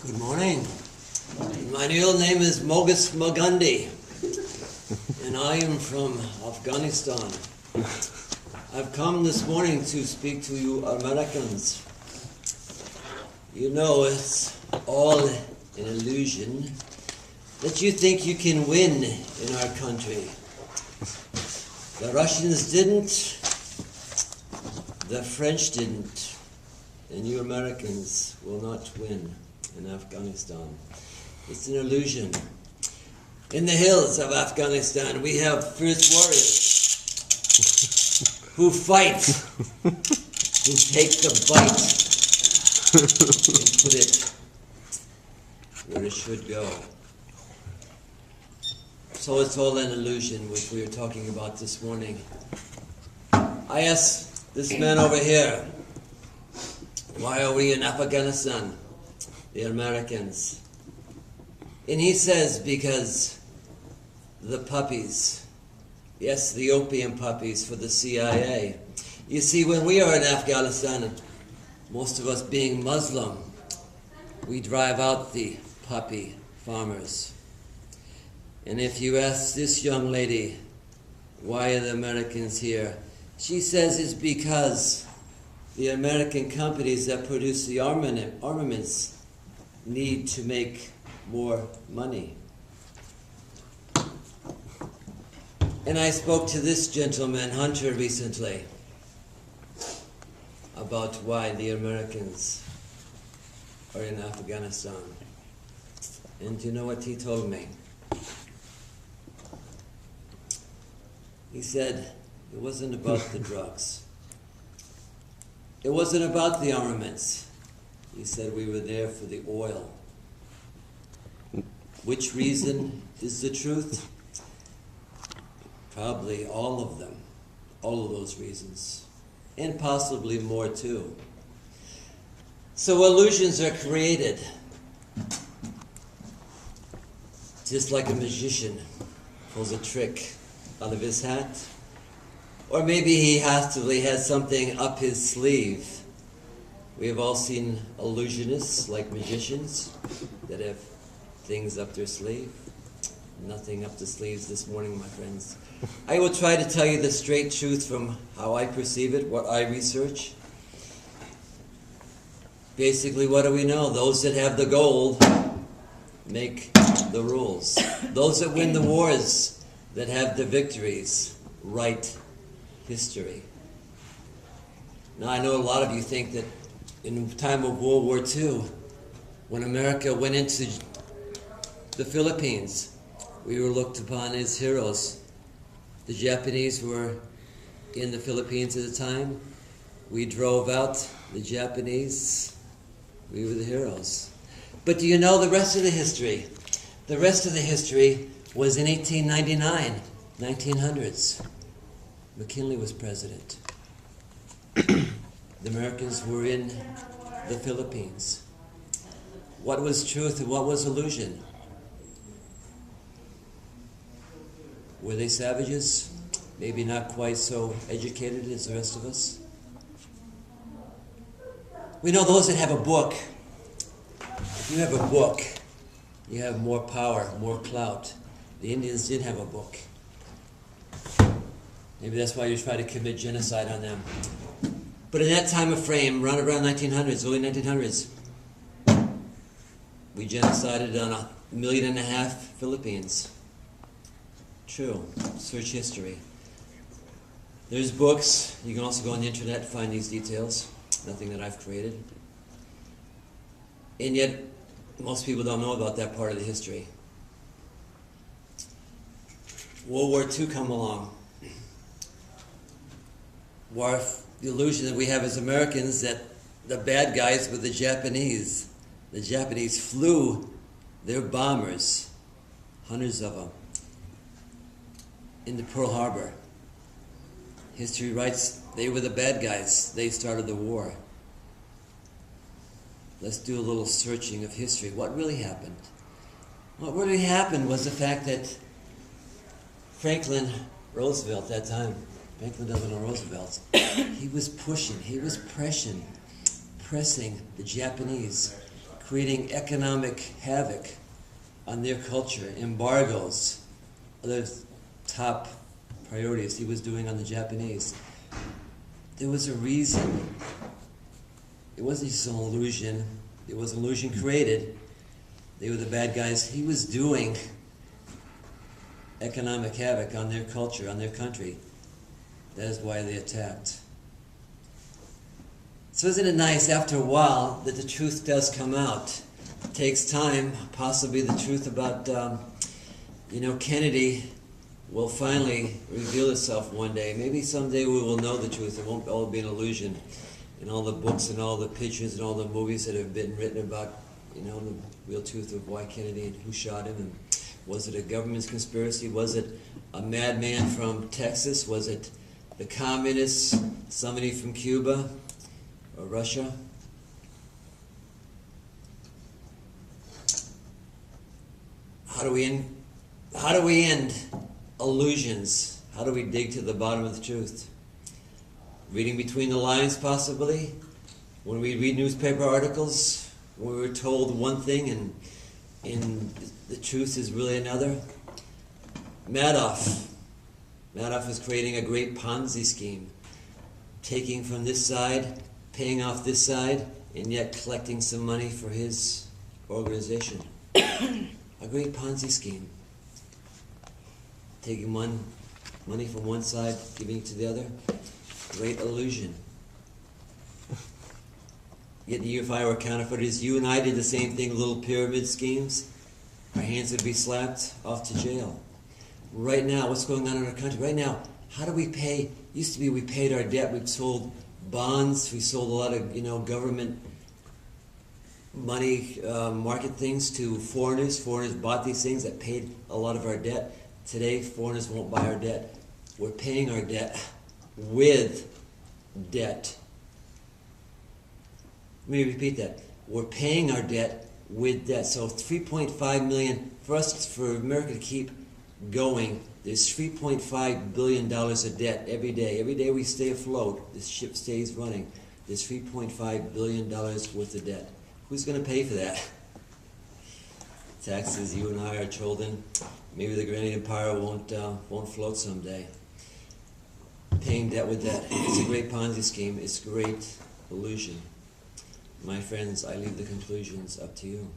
Good morning. My real name is Mogus Magundi, and I am from Afghanistan. I've come this morning to speak to you Americans. You know it's all an illusion that you think you can win in our country. The Russians didn't, the French didn't, and you Americans will not win in Afghanistan. It's an illusion. In the hills of Afghanistan, we have fierce warriors who fight, who take the bite and put it where it should go. So it's all an illusion, which we were talking about this morning. I asked this man over here, why are we in Afghanistan, the Americans? And he says, because the puppies, yes, the opium puppies for the CIA. You see, when we are in Afghanistan, most of us being Muslim, we drive out the puppy farmers. And if you ask this young lady, why are the Americans here? She says it's because the American companies that produce the armaments need to make more money. And I spoke to this gentleman, Hunter, recently about why the Americans are in Afghanistan. And you know what he told me? He said it wasn't about the drugs. It wasn't about the armaments. He said we were there for the oil. Which reason is the truth? Probably all of them. All of those reasons. And possibly more too. So illusions are created. Just like a magician pulls a trick out of his hat. Or maybe he hastily has something up his sleeve. We have all seen illusionists, like magicians, that have things up their sleeve. Nothing up the sleeves this morning, my friends. I will try to tell you the straight truth from how I perceive it, what I research. Basically, what do we know? Those that have the gold make the rules. Those that win the wars, that have the victories, write history. Now, I know a lot of you think that in the time of World War II, when America went into the Philippines, we were looked upon as heroes. The Japanese were in the Philippines at the time. We drove out the Japanese. We were the heroes. But do you know the rest of the history? The rest of the history was in 1899, 1900s. McKinley was president. The Americans were in the Philippines. What was truth and what was illusion? Were they savages? Maybe not quite so educated as the rest of us? We know those that have a book. If you have a book, you have more power, more clout. The Indians did have a book. Maybe that's why you try to commit genocide on them. But in that time of frame, around 1900s, early 1900s, we genocided on 1.5 million Philippines. True. Search history. There's books. You can also go on the internet and find these details. Nothing that I've created. And yet, most people don't know about that part of the history. World War II come along. The illusion that we have as Americans that the bad guys were the Japanese. The Japanese flew their bombers, hundreds of them, into Pearl Harbor. History writes they were the bad guys. They started the war. Let's do a little searching of history. What really happened? What really happened was the fact that Franklin Roosevelt, at that time, Franklin Delano Roosevelt, he was pushing, he was pressing the Japanese, creating economic havoc on their culture, embargoes, other top priorities he was doing on the Japanese. There was a reason. It wasn't just an illusion. It was an illusion created. They were the bad guys. He was doing economic havoc on their culture, on their country. That is why they attacked. So isn't it nice after a while that the truth does come out? It takes time. Possibly the truth about, Kennedy will finally reveal itself one day. Maybe someday we will know the truth. It won't all be an illusion. And all the books and all the pictures and all the movies that have been written about, the real truth of why Kennedy and who shot him. And was it a government conspiracy? Was it a madman from Texas? Was it the communists, somebody from Cuba or Russia? How do we end illusions? How do we dig to the bottom of the truth? Reading between the lines, possibly. When we read newspaper articles, when we were told one thing and the truth is really another. Madoff is creating a great Ponzi scheme, taking from this side, paying off this side, and yet collecting some money for his organization. A great Ponzi scheme. Taking money from one side, giving it to the other. Great illusion. Yet if I were counterfeiters, you and I did the same thing, little pyramid schemes. Our hands would be slapped, off to jail. Right now, what's going on in our country? Right now, how do we pay? Used to be we paid our debt. We sold bonds. We sold a lot of government money, market things to foreigners. Foreigners bought these things that paid a lot of our debt. Today, foreigners won't buy our debt. We're paying our debt with debt. Let me repeat that. We're paying our debt with debt. So 3.5 million, for America to keep going, there's $3.5 billion of debt every day. Every day we stay afloat, this ship stays running. There's $3.5 billion worth of debt. Who's going to pay for that? Taxes, you and I, our children. Maybe the Grand Empire won't float someday. Paying debt with debt. It's a great Ponzi scheme. It's a great illusion. My friends, I leave the conclusions up to you.